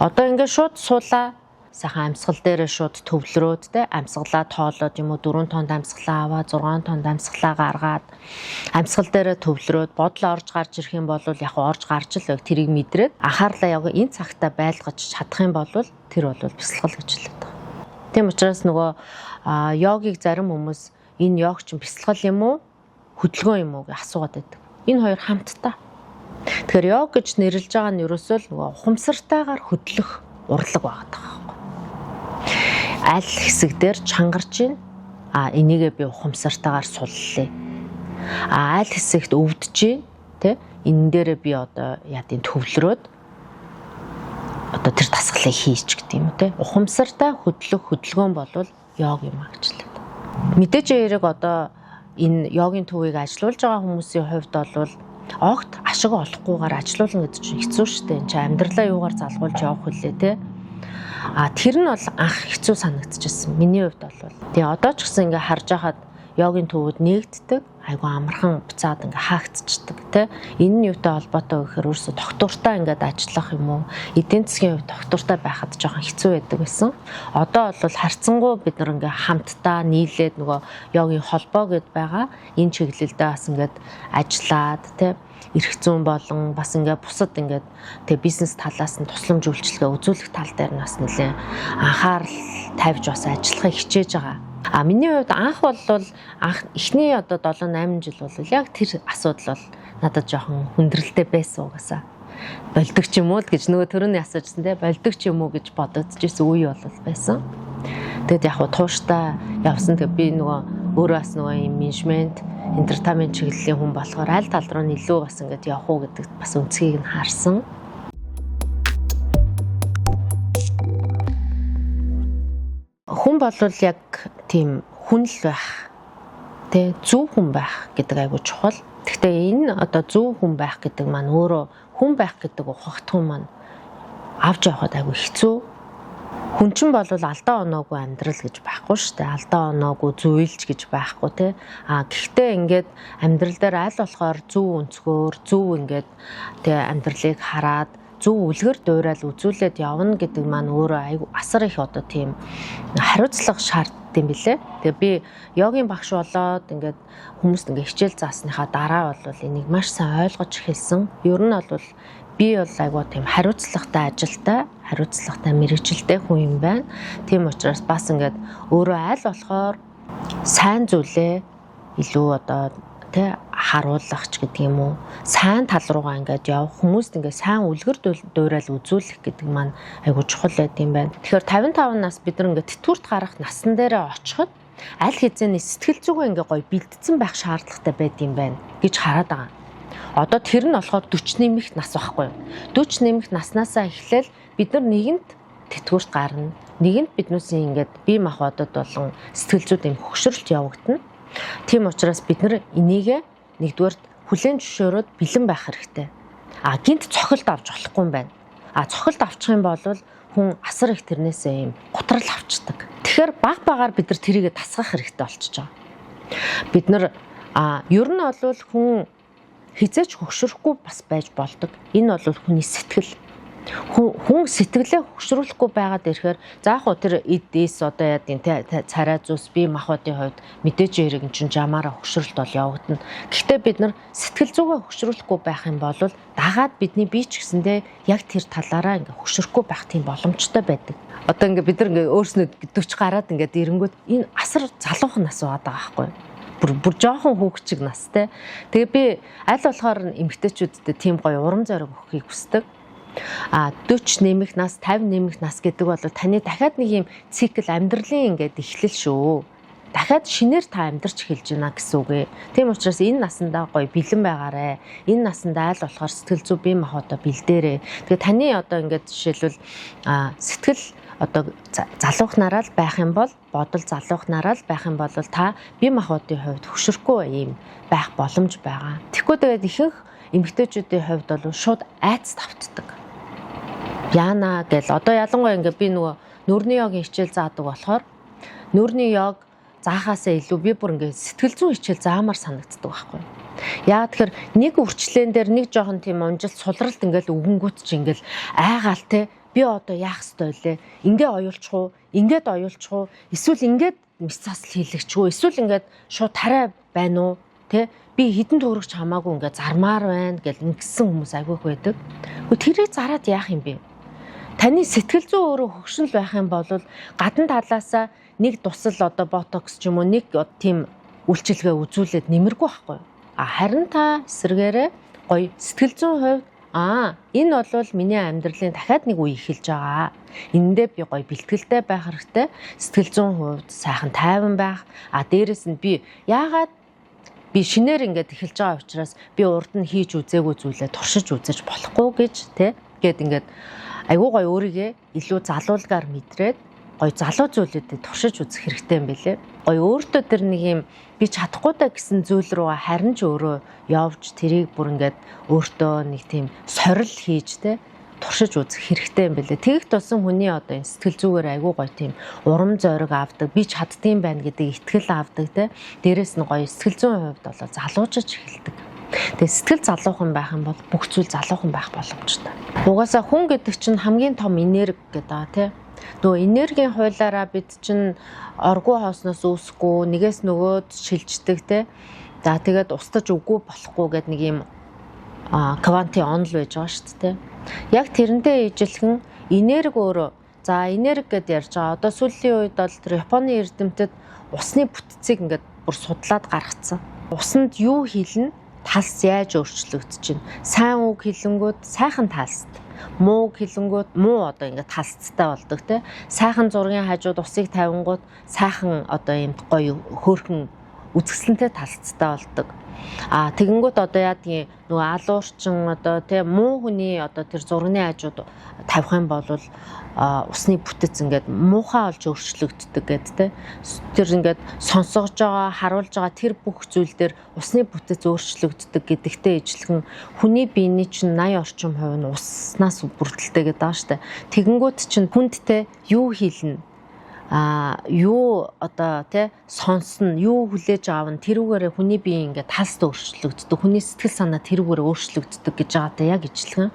Одоо ингээд шууд суулаа сайхан амьсгал дээрээ шууд төвлөрөөд те амьсгалаа тоолоод юм уу 4 тонн амьсгалаа аваад 6 тонн амьсгалаа гаргаад амьсгал дээрээ төвлөрөөд бодол орж гарч ирэх юм бол яг орж гарч л тэрийг мэдрээд анхаарлаа яг энэ цагтаа байлгаж чадах юм бол тэр бол бясалгал гэж хэлээд байгаа. Тийм учраас нөгөө йогыг зарим хүмүүс энэ йог чинь бясалгал юм уу хөдөлгөөн юм уу гэж асуугаад байдаг. Энэ хоёр хамтдаа. Тэгэхээр йог гэж нэрлэж байгаа нь ерөөсөө л нөгөө ухамсартайгаар хөдлөх урлаг байгаа. Аль хэсэг дээр чангарч ийн энийгээ би ухамсартайгаар суллаа. Аль хэсэгт өвдөж ийн тэ энэ дээрээ би одоо яадын төвлөрөөд одоо тэр дасгалыг хийч гэдэг юм те. Ухамсартай хөдлөх хөдөлгөөн бол йог юм а гэж хэлээд. Мэдээж яриг одоо энэ йогийн төвийг ажилуулж байгаа хүмүүсийн хувьд бол огт ашиг олохгүйгээр ажилуулна гэдэг чинь хэцүү шүү дээ. Энд чи амьдралаа юугаар залгуулж явах вүлээ те. Тэр нь бол анх хэцүү санагдчихсан. Миний хувьд бол. Тэгээ одоо ч гэсэн ингээ харж байхад йогийн төвүүд нэгддэг, айгу амархан буцаад ингээ хаагдчихдаг тий. Энэ нь юутай холбоотой гэхээр өөрөөсө доктортай ингээд ажиллах юм уу? Эдийн засгийн хувьд доктортай байхад жоохон хэцүү байдаг байсан. Одоо бол харьцангуй бид нар ингээ хамтдаа нийлээд нөгөө йогийн холбоо гэд байгаа. Энэ чиглэлдээ бас ингээд ажиллаад тий. Эрх зүйн болон бас ингээд бусад ингээд тэг бизнес талаас нь тусламж үйлчилгээ үзүүлэх тал дээр нь бас нэлээд анхаарал тавьж бас ажиллахыг хичээж байгаа Миний хувьд анх эхний одоо 7-8 жил бол яг тэр асуудал бол надад жоохон хүндрэлтэй байсан угаасаа. Болдог ч юм уу гэж нөгөө төрөний асуужсан те болдог ч юм уу гэж бодогдчихсэн үе бол байсан. Тэгэд яг тууштай явсан. Тэгээ би нөгөө өөрөө бас нөгөө юм менежмент, entertainment чиглэлийн хүн болохоор аль тал руу илүү бас ингэж явах уу гэдэг бас үнцгийг нь харсан. Хүн болвол яг тийм хүн л байх. Тэ зөв хүн байх гэдэг айгуу чухал. Гэхдээ энэ одоо зөв хүн байх гэдэг маань өөрөө хүн байх гэдэг ухагтхан маань авч явахад айгуу хэцүү. Хүн чинь бол алдаа оноогүй амьдрал гэж байхгүй шүү дээ. Алдаа оноогүй зөвлөж гэж байхгүй тий. Гэхдээ ингээд амьдрал дээр аль болохоор зөв өнцгөр, зөв ингээд тий амьдралыг хараад зөв үлгэр дуурайл үзүүлээд явна гэдэг маань өөрөө айгу асар их одоо тийм хариуцлага шаарддаг юм билэ. Тэгээ би йогийн багш болоод ингээд хүмүүст ингээд хичээл заасныхаа дараа бол энийг маш сайн ойлгож эхэлсэн. Ер нь бол би бол айгу тийм хариуцлагатай ажилтай, хариуцлагатай мэрэгжилтэй хүн юм байна. Тийм учраас бас ингээд өөрөө аль болохоор сайн зүйлээ илүү одоо тэ харуулах ч гэдэг юм уу, сайн тал руугаа ингээд явах, хүмүүст ингээд сайн үлгэр дуурайл үзүүлэх гэдэг маань айгуу чухал байд юм байна. Тэгэхээр 55 нас бид нар ингээд тэтгэврт гарах насан дээрээ очиход аль хэзээ сэтгэл зүгөө ингээд гоё бэлдсэн байх шаардлагатай байд юм байна гэж хараад байгаа. Одоо тэр нь болохоор 40 нэмэх нас байхгүй юу? 40 нэмэх наснаасаа эхлээл бид нар нэгэнт тэтгэврт гарна. Нэгэнт биднээсийн ингээд бие махбодод болон сэтгэл зүйд юм хөгшрөлт явагдана. Тийм учраас бид нар энийгээ нэгдүгээр хүлээн зөвшөөрөөд бэлэн байх хэрэгтэй. Гинт цохилт авч болохгүй юм байна. Цохилт авчих юм бол хүн асар их тэрнээсээ юм гутрал авчдаг. Тэгэхээр баг багаар бид нар тэрийгэ тасгах хэрэгтэй болчихж байгаа. Бид нар ер нь бол хүн хизээч хөгшрөхгүй бас байж болдог. Энэ бол хүний сэтгэл. Хүн сэтгэлээ хөгшрүүлэхгүй байгаад ирэхээр заах уу тэр эдээс одоо яа гэв царай зүс бие махбодын хувьд мэдээж хэрэг чинь жамаараа хөгшрөлт бол явагдана. Гэхдээ бид нар сэтгэл зүгээ хөгшрүүлэхгүй байх юм бол дагаад бидний бие ч гэсэндээ яг тэр талаараа ингээ хөгшрөхгүй байх тийм боломжтой байдаг. Одоо ингээ бид нар ингээ өөрснөө 40 гараад ингээ ирэнгүүт энэ асар залуухан нас байгаа байхгүй юу? Бүр жоохон хүүхчиг настай. Тэгээ би аль болохоор эмэгтэйчүүдэд тийм гоё урам зориг өгөхийг хүсдэг. 40 нэмэх нас, 50 нэмэх нас гэдэг бол таны дахиад нэг юм цикл амьдралын ингээд эхлэл шүү. Дахиад шинээр та амьдарч эхэлж байна гэсэн үг ээ. Тийм учраас энэ насандаа гоё бэлэн байгаарэ. Энэ насандаа аль болохоор сэтгэл зүй бие махбодоо бэлдээрэй. Тэгээ таны одоо ингээд жишээлбэл сэтгэл одоо залуухнараа л байх юм бол бодол залуухнараа л байх юм бол та бие махбодын хувьд хөшөрөхгүй юм байх боломж байгаа. Тэгэхгүй тэгээд ихэнх эмэгтэйчүүдийн хувьд бол шууд айц тавтдаг. Яна гэл одоо ялангуяа ингээ би нөгөө нүрийн йогийн хичээл заадаг болохоор нүрийн йог заахаасаа илүү би бүр ингээ сэтгэл зүйн хичээл заамаар санагддаг байхгүй. Яа тэгэхээр нэг үрчлэн дээр нэг жоохон тийм унжилт сулралт ингээл өвгөнгүүт чи ингээл айгаал те би одоо яах ёстой вэ? Ингээ оюулчих уу? Ингээд оюулчих уу? Эсвэл ингээд мэс засал хийлэгч үү? Эсвэл ингээд шууд тарай байна уу? Тэ би хідэн төөрөгч хамаагүй ингээд зармаар байна гэл ингэсэн хүмүүс айгүйх байдаг. Тэрийг зараад яах юм бэ? Таны сэтгэл зүй өөрөө хөгшин л байх юм бол гадна талаасаа нэг тусал одоо ботокс ч юм уу нэг тийм үйлчилгээ үзүүлээд нэмэргүй байхгүй. Харин та эсрэгээрээ гоё сэтгэл зүйн хувьд энэ бол миний амьдралын дахиад нэг үе эхэлж байгаа. Эндээ би гоё бэлтгэлтэй байх хэрэгтэй. Сэтгэл зүйн хувьд сайхан тайван байх. Дээрэс нь би яагаад би шинээр ингээд эхэлж байгаа учраас би урд нь хийж үзээгүй зүйлээ туршиж үзэж болохгүй гэж гээд ингээд айгуу гоё өөрийгөө илүү залуулгаар мэдрээд гоё залуу зүйлүүдэд туршиж үзэх хэрэгтэй юм билэ. Гоё өөртөө тэр нэг юм би чадахгүй даа гэсэн зүйл рүү харин ч өөрөө явж тэрийг бүр ингээд өөртөө нэг тийм сорил хийж туршиж үзэх хэрэгтэй юм билэ. Тэгэх тулсан хүний одоо энэ сэтгэл зүгээр айгуу гоё тийм урам зориг авдаг, би чаддсан байна гэдэг итгэл авдаг Дээрээс нь гоё сэтгэл зүйн хувьд бол залуужиж эхэлдэг. Тэгээ сэтгэл залуухан байх юм бол бүх зүйл залуухан байх боломжтой. Угаасаа хүн гэдэг чинь хамгийн том энерги гэдэг Нөгөө энергийн хуулаараа бид чинь оргуу хоосноос үүсэхгүй, нэгээс нөгөөд шилждэг тэгээд устдаж үгүй болохгүй гэдэг нэг юм квантын онол байж байгаа шүү дээ. Яг тэрнтэй ижилхэн энерги өөрөө За энерги гэдээ ярьж байгаа. Одоо сүүлийн үед бол тэр Японы эрдэмтэд усны бүтцийг ингээд бүр судлаад гаргацсан. Усанд юу хийлнэ? Талс яаж өөрчлөгдөж чинь? Сайн үг хэлэнгүүд сайхан талст. Муу хэлэнгүүд муу одоо ингээд талцтай болдог те. Сайхан зургийн хажууд усыг тавингууд сайхан одоо юм гоё хөөрхөн үзэсгэлэнтэй талцтай болдог. Тэгэнгүүт одоо яадгийн нөгөө алуурчин одоо тий муу хүний одоо тэр зургийн хажууд тавих юм бол усны бүтэц ингээд муухай олж өөрчлөгддөг гэд тий. Тэр ингээд сонсгож байгаа, харуулж байгаа тэр бүх зүйл дээр усны бүтэц өөрчлөгддөг гэдэгтэй ижилхэн хүний биений чинь 80 орчим хувь нь уснаас бүрдэлтэй гэдэг байгаа штэ. Тэгэнгүүт чинь хүндтэй юу хийлнэ? Юу одоо тий сонсно, юу хүлээж аавна тэрүүгээрээ хүний бие ингээд талст өөрчлөгддөг, хүний сэтгэл санаа тэрүүгээрээ өөрчлөгддөг гэж байгаатай яг ижилхэн.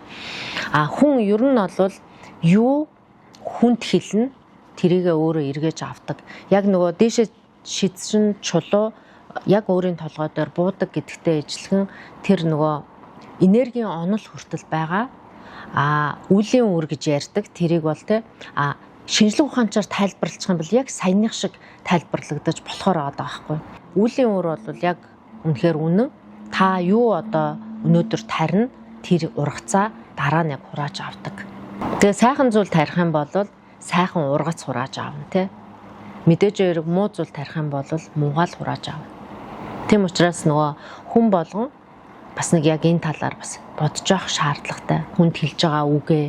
Хүн ер нь бол юу хүнд хэлнэ тэрийгээ өөрөө эргэж авдаг. Яг нөгөө дээшээ шидсэн чулуу яг өөрийн толгой дээр буудаг гэдэгтэй ижилхэн тэр нөгөө энергийн онол хүртэл байгаа. Үлийн үр гэж ярьдаг. Тэрийг бол тий шинжлэх ухаанчаар тайлбарлах юм бол яг саяных шиг тайлбарлагдаж болохоор байгаа байхгүй. Үлийн үр бол яг үнэхээр үнэн. Та юу одоо өнөөдөр тарина тэр ургацаа дараа нь яг хурааж авдаг. Тэгээ сайхан зүйл тарих юм бол сайхан ургац хурааж аавна тий. Мэдээж хэрэг муу зүйл тарих юм бол муугаал хурааж аавна. Тийм учраас нөгөө хүн болгон бас нэг яг энэ талаар бас бодож явах шаардлагатай. Хүнд хэлж байгаа үгээ,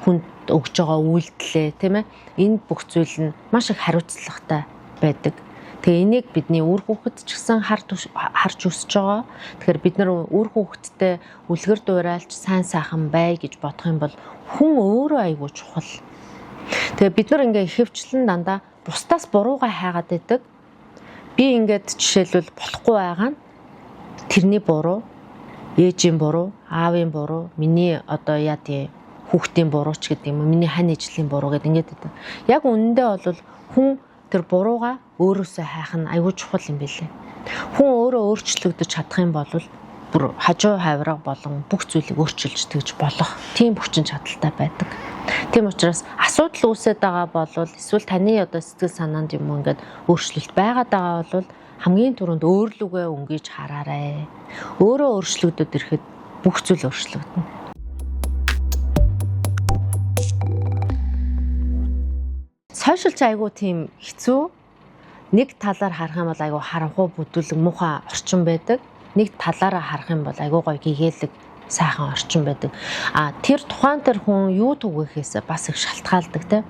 хүнд өгж байгаа үйлдэлээ тийм ээ. Энэ бүх зүйл нь маш их хариуцлагатай байдаг. Тэгээ энийг бидний үр хүүхэд ч гэсэн харж өсөж байгаа. Тэгэхээр бид нар үр хүүхэдтэй үлгэр дуурайлж сайн сайхан бай гэж бодох юм бол хүн өөрөө айгүй чухал. Тэгээ бид нар ингээ ихэвчлэн дандаа бусдаас буруугаа хайгаад байдаг. Би ингээд жишээлбэл болохгүй байгаа нь тэрний буруу, ээжийн буруу, аавын буруу, миний одоо яа тий хүүхдийн буруу ч гэдэг юм уу, миний хань ижлийн буруу гэдэг ингээд байдаг. Яг үнэндээ бол хүн тэр буруугаа өөрөөсөө хайх нь аюул чухал юм билээ. Хүн өөрөө өөрчлөгдөж чадах юм бол бүр хажуу хавраг болон бүх зүйлийг өөрчилж тэгж болох тийм хүчин чадалтай байдаг. Тийм учраас асуудал үүсээд байгаа бол эсвэл таны одоо сэтгэл санаанд юм ингээд өөрчлөлт байгаад байгаа бол хамгийн түрүүнд өөрлөгөө өнгөж хараарай. Өөрөө өөрчлөгдөд ирэхэд бүх зүйл өөрчлөгдөнө. Сошиалч айгуу тийм хэцүү. Нэг талаар харах юм бол айгуу харанхуй бүдүүлэг муухай орчин байдаг. Нэг талаараа харах юм бол айгуу гоё гэгээлэг сайхан орчин байдаг. Тэр тухайн тэр хүн юу түгээхээс бас их шалтгаалдаг те.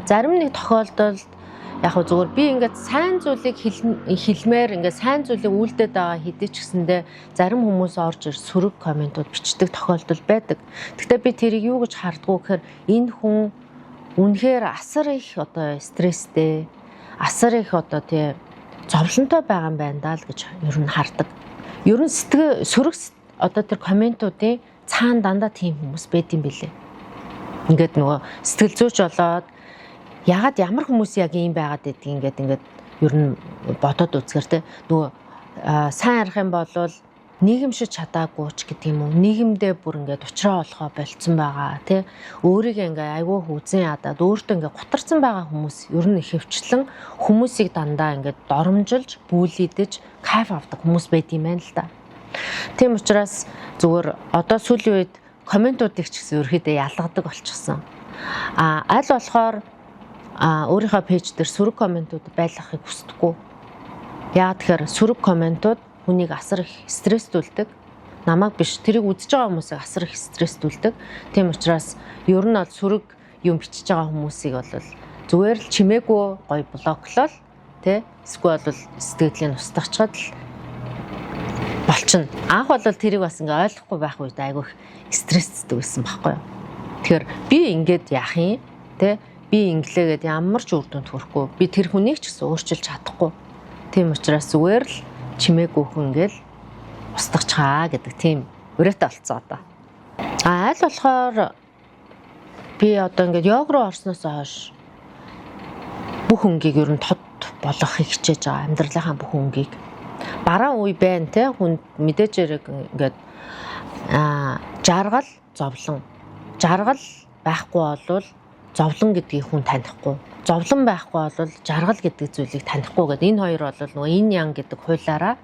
Зарим нэг тохиолдолд яг хөө зүгээр би ингээд сайн зүйлийг хэлмээр ингээд сайн зүйлийг үйлдээд байгаа хэдий ч гэсэндээ зарим хүмүүс орж ир сөрөг комментууд бичдэг тохиолдол байдаг. Гэхдээ би тэрийг юу гэж хардгуу гэхээр энэ хүн үнэхээр асар их одоо стресстэй, асар их одоо тий зовлонтой байгаа юм байна даа л гэж ер нь хардаг. Ер нь сөрөг одоо тэр комментуудын цаана дандаа тийм хүмүүс байд юм билээ. Ингээд нөгөө сэтгэл зүйч болоод ягаад ямар хүмүүс яг ийм байгаад байдгийг ингээд ер нь бодоод үзгээр те нөгөө сайн арах юм бол нийгэмшиж чадаагүй ч гэдэг юм уу, нийгэмдээ бүр ингээд уучраа олохоо болцсон байгаа тий өөрийгөө ингээ айгүй хүзэн ядаад өөртөө ингээ гутарсан байгаа хүмүүс ер нь ихэвчлэн хүмүүсийг дандаа ингээд доромжилж бүүлидэж кайф авдаг хүмүүс байд юм байна л да. Тийм учраас зүгээр одоо сүүлийн үед комментуудыг ч гэсэн ерөөдөө ялгадаг болчихсон. Аль болохоор өөрийнхөө пэйж дээр сөрөг комментууд байлгахыг хүсдэггүй. Яагаад тэгэхээр сөрөг комментууд хүнийг асар их стресстүүлдэг. Намайг биш, тэрийг үзэж байгаа хүмүүсийг асар их стресстүүлдэг. Тийм учраас ер нь бол сөрөг юм бичиж байгаа хүмүүсийг бол зүгээр л чимээгүй гоё блоклол тий эсвэл бол сэтгэлийн устгахчаад л болчихно. Анх бол тэрийг бас ингээ ойлгохгүй байх үед айгүй стресстэй байсан байхгүй юу. Тэгэхээр би ингээд яах юм тий би инглээгээд ямар ч үр дүнд хүрэхгүй. Би тэр хүнийг ч гэсэн өөрчилж чадахгүй. Тийм учраас зүгээр л чимээгүй хүн ингээл устгахчаа гэдэг тийм өрөөтэй болцсон одоо. Аль болохоор би одоо ингээд йог руу орсноос хойш бүх өнгийг ер нь тод болгохыг хичээж байгаа. Амьдралынхаа бүх өнгийг. Бараа үе байна те хүн мэдээж хэрэг ингээд жаргал зовлон. Жаргал байхгүй болвол зовлон гэдгийг хүн танихгүй. Зовлон байхгүй бол жаргал гэдэг зүйлийг танихгүй гэдэг. Энэ хоёр бол нөгөө ин ян гэдэг хуулаараа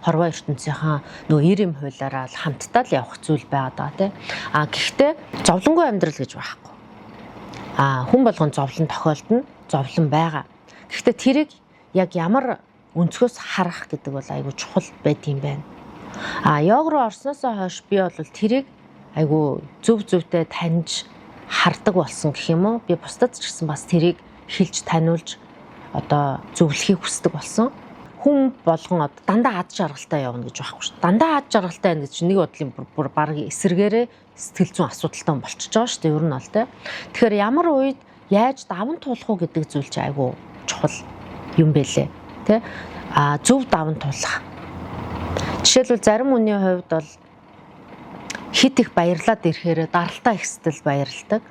хорвоо ертөнцийнхаа нөгөө ирэм хуулаараа хамтдаа л явах зүйл байгаа даа тий. Гэхдээ зовлонгүй амьдрал гэж байхгүй. Хүн болгон зовлон тохиолдно, зовлон байгаа. Гэхдээ тэрийг яг ямар өнцгөөс харах гэдэг бол айгүй чухал байд юм байна. Йог руу орсноос хойш би бол тэрийг айгүй зөвтэй таньж хардаг болсон гэх юм уу. Би бусдад ч гэсэн бас тэрийг хэлж таниулж одоо зөвлөхийг хүсдэг болсон. Хүн болгон одоо дандаа ад жаргалтай явна гэж байхгүй шүү. Дандаа ад жаргалтай байна гэж нэг бодлын бүр баг эсэргээрээ сэтгэл зүйн асуудалтай болчихж байгаа шүү дээ. Ер нь бол тэ. Тэгэхээр ямар үед яаж даван туулах уу гэдэг зүйл чинь айгүй чухал юм бэлээ. Тэ. Зөв даван туулах. Жишээлбэл зарим хүний хувьд бол хит их баярлаад ирэхээр даралтаа их сэтгэл баярлдаг.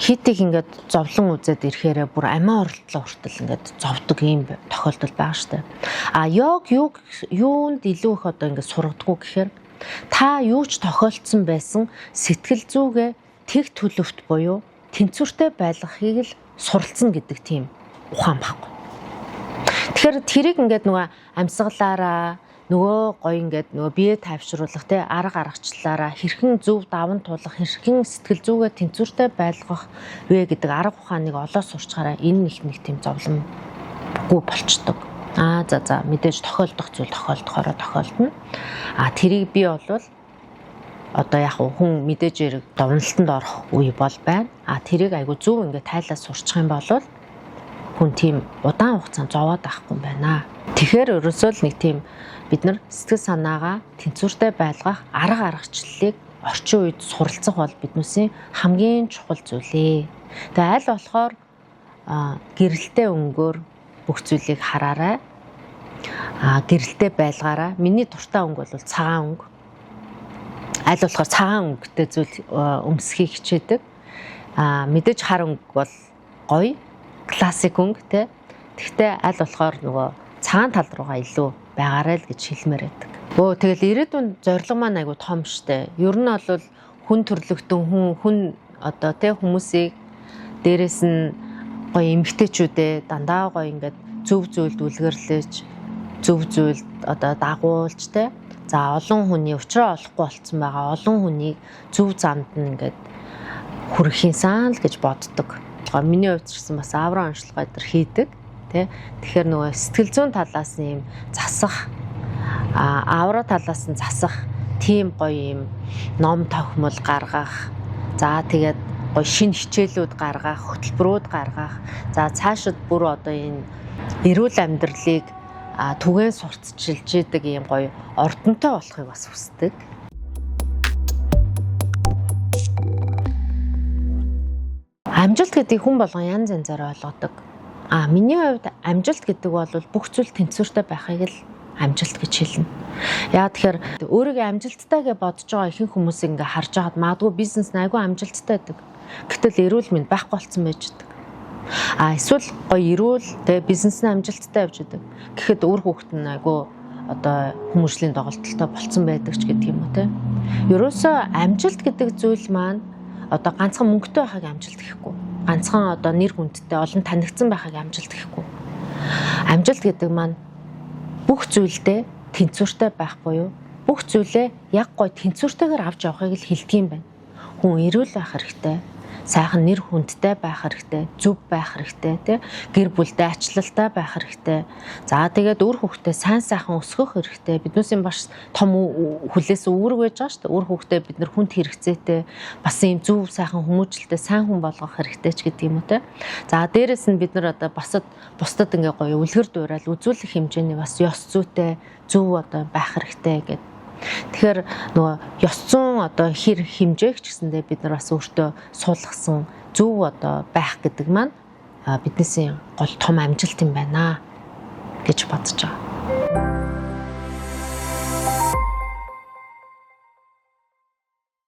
Хит их ингээд зовлон үзээд ирэхээр бүр амиа оролтлоо хүртэл ингээд зовдөг юм тохиолдол байгаа штэ. Йог юунд илүү их одоо ингээд сургадаггүй гэхээр та юу ч тохиолдсон байсан сэтгэл зүгээ тэг төлөвт буюу тэнцвэртэй байлгахыг л суралцсан гэдэг тийм ухаан баггүй. Тэгэхээр тэрийг ингээд нөгөө амьсгалаараа нөгөө гоё ингээд нөгөө бие тайвшруулах те арга аргачлалаараа хэрхэн зөв даван туулах, хэрхэн сэтгэл зүгээ тэнцвэртэй байлгах вэ гэдэг арга ухааныг олоо сурчгаараа энэ нэг тийм зовлонгүй болчдөг. За мэдээж тохиолдох зүйл тохиолдохороо тохиолдно. Тэрийг би болвол одоо яг хүн мэдээж эрэг довнолтонд орох үе бол байна. Тэрийг айгу зөв ингээд тайлаа сурчих юм бол хүн тийм удаан хугацаанд зовоод байхгүй юм байна. Тэгэхээр ерөөсөө л нэг тийм бид нар сэтгэл санаагаа тэнцвэртэй байлгах арга аргачлалыг орчин үед суралцах бол биднээсийн хамгийн чухал зүйлээ. Тэгээ аль болохоор гэрэлтэй өнгөөр бүх зүйлийг хараарай. Гэрэлтэй байлгаарай. Миний дуртай өнгө бол цагаан өнгө. Аль болохоор цагаан өнгөтэй зүйл өмсөхийг хичээдэг. Мэдээж хар өнгө бол гоё, классик өнгө тий. Гэхдээ аль болохоор нөгөө цагаан тал руугаа илүү байгаарай л гэж хэлмээр байдаг. Тэгэл ирээдүйн зорилго маань айгу том штэ. Ер нь бол хүн төрлөختөн хүн одоо тий хүмүүсийг дээрэс нь гоё эмгтээчүүдээ дандаа гоё ингээд зөв зүйлд үлгэрлэж зөв зүйлд одоо дагуулж тий. За олон хүний уучраа олохгүй болцсон байгаа олон хүнийг зөв замд нь ингээд хүрэхийн сан л гэж боддог. Миний хувьд ч гэсэн бас аврал онцлогоо өдр хийдэг. Тэгэхээр нөгөө сэтгэл зүйн талаас нь юм засах, аврал талаас нь засах тийм гоё юм ном тохимол гаргах, за тэгээд гоё шинэ хичээлүүд гаргах, хөтөлбөрүүд гаргах, за цаашид бүр одоо энэ эрүүл амьдралыг түгээн сурталчилж идэг юм гоё ордонтой болохыг бас хүсдэг. Амжилт гэдгийг хүн болгон янз янзаар ойлгодог. Миний хувьд амжилт гэдэг бол бүх зүйл тэнцвэртэй байхыг л амжилт гэж хэлнэ. Яа тэгэхээр өөрийгөө амжилттай гэж бодож байгаа ихэнх хүмүүс ингээ харж байгаад магадгүй бизнес айгүй амжилттай байдаг. Гэтэл эрүүл мэнд байхгүй болсон байж байдаг. Эсвэл гоё эрүүл тэ бизнес нь амжилттай явж байдаг. Гэхэд өөр хүүхэд нь айгүй одоо хүмүүжлийн доголдолтой болцсон байдаг ч гэдэг юм уу те. Ерөөсөө амжилт гэдэг зүйл маань одоо ганцхан мөнгөтэй байхыг амжилт гэхгүй. Ганцхан одоо нэр хүндтэй олон танигдсан байхыг амжилт гэхгүй. Амжилт гэдэг маань бүх зүйлдээ тэнцвэртэй байх буюу бүх зүйлээ яг гоё тэнцвэртэйгээр авч явахыг л хэлдэг юм байна. Хүн эрүүл байх хэрэгтэй, сайхан нэр хүндтэй байх хэрэгтэй, зөв байх хэрэгтэй, тий? Гэр бүлдээ ачлалтай байх хэрэгтэй. За тэгээд өөр хүүхдээ сайн сайхан өсгөх хэрэгтэй. Биднээсийн баш том хүлээс үүрэг байж байгаа шүү дээ. Өөр хүүхдээ бид нар хүнд хэрэгцээтэй, бас ийм зөв сайхан хүмүүжлэлтэй сайн хүн болгох хэрэгтэй ч гэдэг юм уу те. За дээрэс нь бид нар одоо бусдад ингээ гоё үлгэр дуурайл үзүүлэх хэмжээний бас ёс зүйтэй, зөв одоо байх хэрэгтэй гэдэг. Тэгэхээр нөгөө ёс зүйн одоо хэр хэмжээг ч гэсэндээ бид нар бас өөртөө суулгасан зөв одоо байх гэдэг маань биднээсийн гол том амжилт юм байна гэж бодож байгаа.